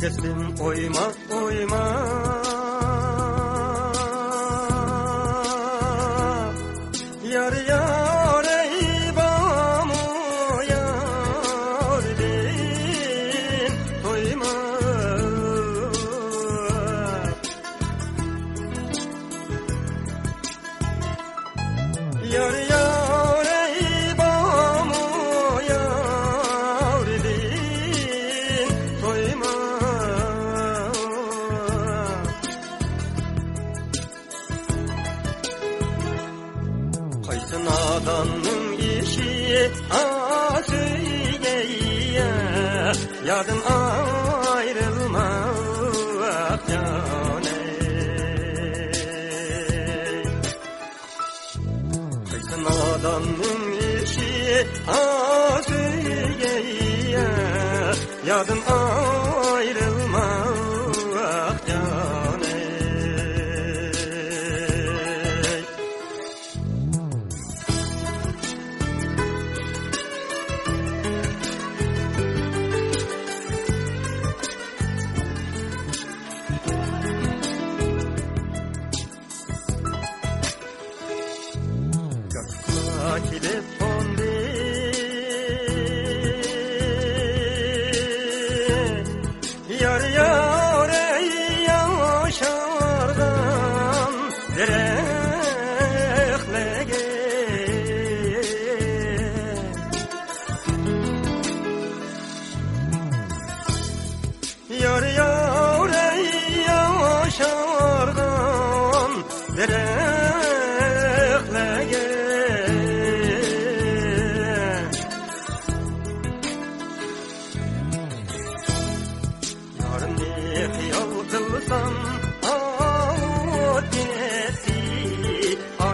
kestim oyma oyma. Yar yar ey bamu yar din toyma. Yar yar ey bamu yar din toyma. Qaysı nadanın işi söyleye, yardım ayrılmak cane. Qaysı nadanın işi söyleye, yardım ayrılmak cane. Kilip kondi yar yar ey yaşardan dereklege. Yar yar ey yaşardan dereklege. Kılsam ağut gitti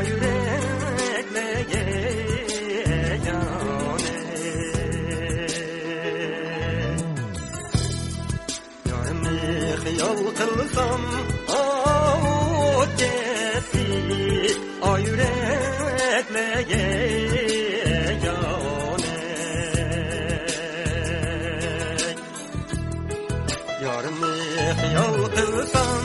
yürekle cane. Yarını hıyal kılsam ağut gitti yürekle cane. Yarını hıyal kılsam